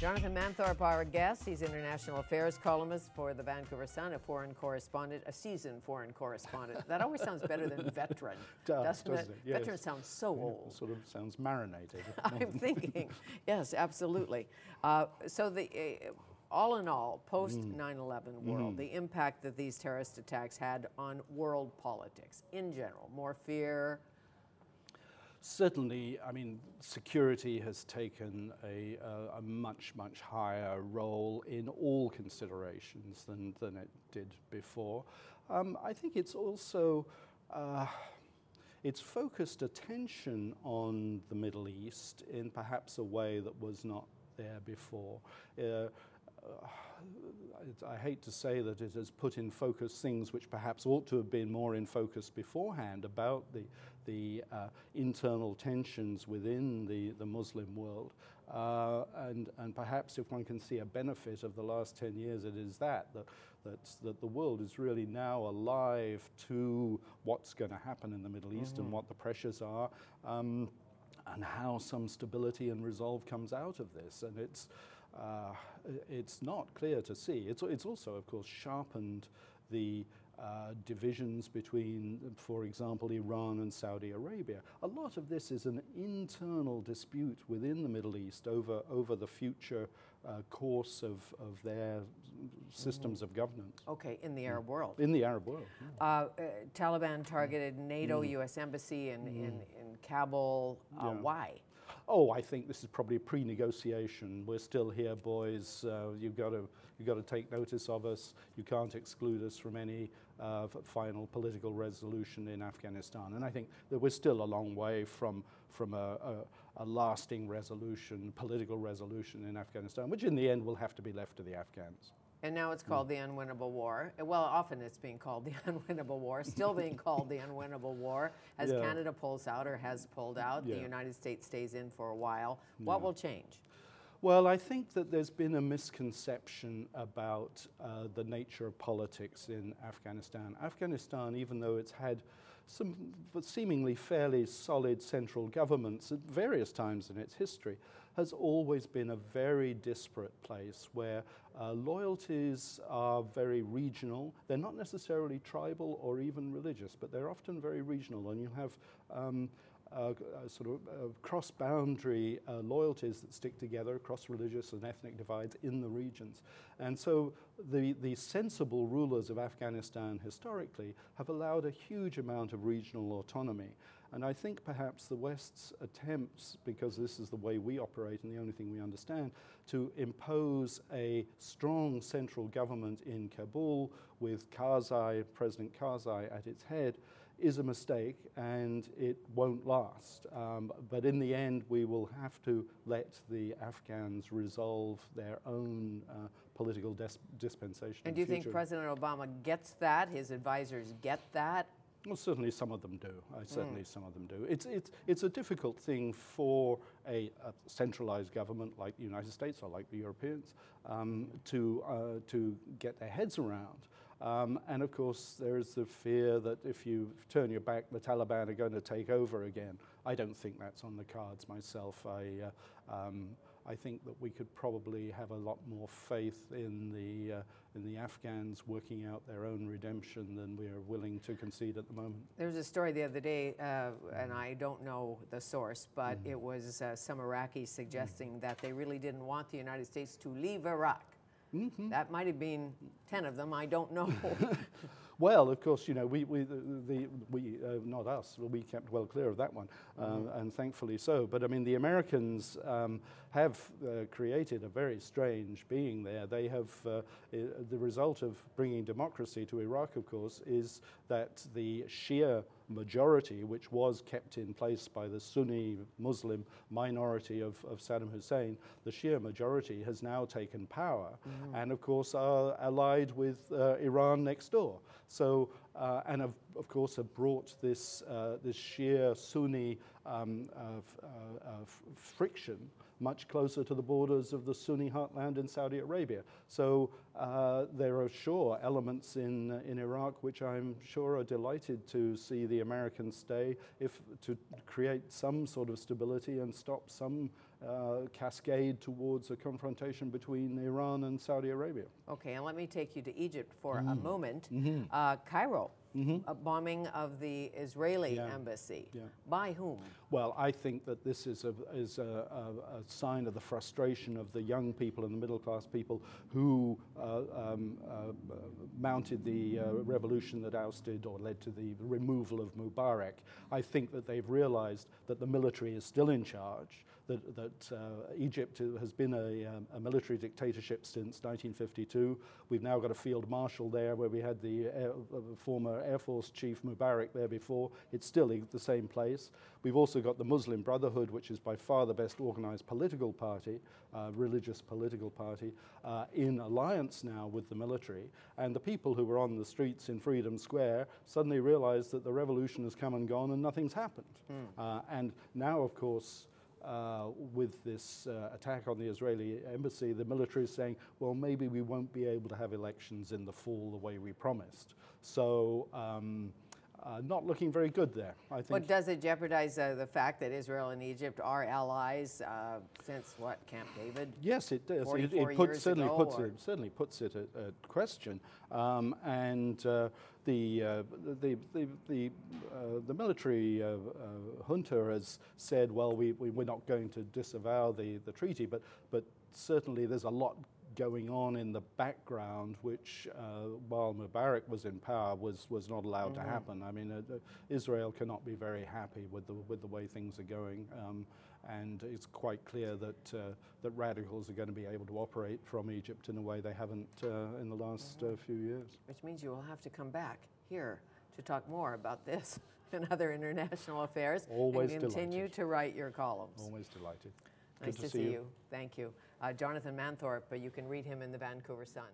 Jonathan Manthorpe, our guest. He's international affairs columnist for the Vancouver Sun, a foreign correspondent, a seasoned foreign correspondent. That always sounds better than veteran, doesn't it? Yes. Veteran sounds so old. It sort of sounds marinated. I'm thinking, yes, absolutely. So all in all, post 9/11 world, the impact that these terrorist attacks had on world politics in general, more fear. Certainly, I mean, security has taken a much, much higher role in all considerations than it did before. I think it's also, it's focused attention on the Middle East in perhaps a way that was not there before. I hate to say that it has put in focus things which perhaps ought to have been more in focus beforehand about the internal tensions within the Muslim world. And perhaps if one can see a benefit of the last 10 years, it is that the world is really now alive to what's going to happen in the Middle East and what the pressures are, and how some stability and resolve comes out of this. And it's not clear to see. It's also, of course, sharpened the divisions between, for example, Iran and Saudi Arabia. A lot of this is an internal dispute within the Middle East over the future course of their systems of governance. Okay, in the Arab world. In the Arab world. Taliban targeted NATO U.S. embassy in Kabul. Why? Oh, I think this is probably a pre-negotiation. We're still here, boys. You've got to take notice of us. You can't exclude us from any final political resolution in Afghanistan. And I think that we're still a long way from a lasting resolution, political resolution in Afghanistan, which in the end will have to be left to the Afghans. And now it's called the unwinnable war. Well, often it's being called the unwinnable war, still being called the unwinnable war, as Canada pulls out or has pulled out. The United States stays in for a while. What will change? Well, I think that there's been a misconception about the nature of politics in Afghanistan. Afghanistan, even though it's had some seemingly fairly solid central governments at various times in its history, has always been a very disparate place where loyalties are very regional. They're not necessarily tribal or even religious, but they're often very regional, and you have sort of cross-boundary loyalties that stick together, cross-religious and ethnic divides in the regions. And so the sensible rulers of Afghanistan historically have allowed a huge amount of regional autonomy. And I think perhaps the West's attempts, because this is the way we operate and the only thing we understand, to impose a strong central government in Kabul with President Karzai at its head, is a mistake, and it won't last. But in the end, we will have to let the Afghans resolve their own political dispensation. And do you think President Obama gets that? His advisors get that? Well, certainly some of them do. Certainly some of them do. It's a difficult thing for a centralized government like the United States or like the Europeans to get their heads around. And of course, there's the fear that if you turn your back, the Taliban are going to take over again. I don't think that's on the cards myself. I think that we could probably have a lot more faith in the Afghans working out their own redemption than we are willing to concede at the moment. There was a story the other day, and I don't know the source, but it was some Iraqis suggesting that they really didn't want the United States to leave Iraq. That might have been 10 of them, I don't know. Well, of course, you know, we not us, we kept well clear of that one, and thankfully so. But I mean, the Americans have created a very strange being there. They have, the result of bringing democracy to Iraq, of course, is that the Shia majority, which was kept in place by the Sunni Muslim minority of Saddam Hussein, the Shia majority has now taken power, and of course are allied with Iran next door. So, and of course have brought this Shia Sunni friction much closer to the borders of the Sunni heartland in Saudi Arabia. So there are sure elements in Iraq which I'm sure are delighted to see the Americans stay, if to create some sort of stability and stop some cascade towards a confrontation between Iran and Saudi Arabia. Okay, and let me take you to Egypt for a moment. Cairo, a bombing of the Israeli embassy. By whom? Well, I think that this is a sign of the frustration of the young people and the middle-class people who mounted the revolution that ousted or led to the removal of Mubarak. I think that they've realized that the military is still in charge, that Egypt has been a military dictatorship since 1952. We've now got a field marshal there where we had the former Air Force Chief Mubarak there before. It's still the same place. We've also got the Muslim Brotherhood, which is by far the best organized political party, religious political party, in alliance now with the military. And the people who were on the streets in Freedom Square suddenly realized that the revolution has come and gone and nothing's happened. And now, of course, with this attack on the Israeli embassy, the military is saying, well, maybe we won't be able to have elections in the fall the way we promised. So not looking very good there, I think. But does it jeopardize the fact that Israel and Egypt are allies since, what, Camp David? Yes, it does. It certainly puts it at question. The military junta has said, well, we're not going to disavow the treaty, but certainly there's a lot going on in the background, which while Mubarak was in power was not allowed to happen. I mean, Israel cannot be very happy with the way things are going, and it's quite clear that that radicals are going to be able to operate from Egypt in a way they haven't in the last few years. Which means you will have to come back here to talk more about this and other international affairs. Always and continue delighted. to write your columns. Always delighted. Nice Good to see you. Thank you. Jonathan Manthorpe, you can read him in the Vancouver Sun.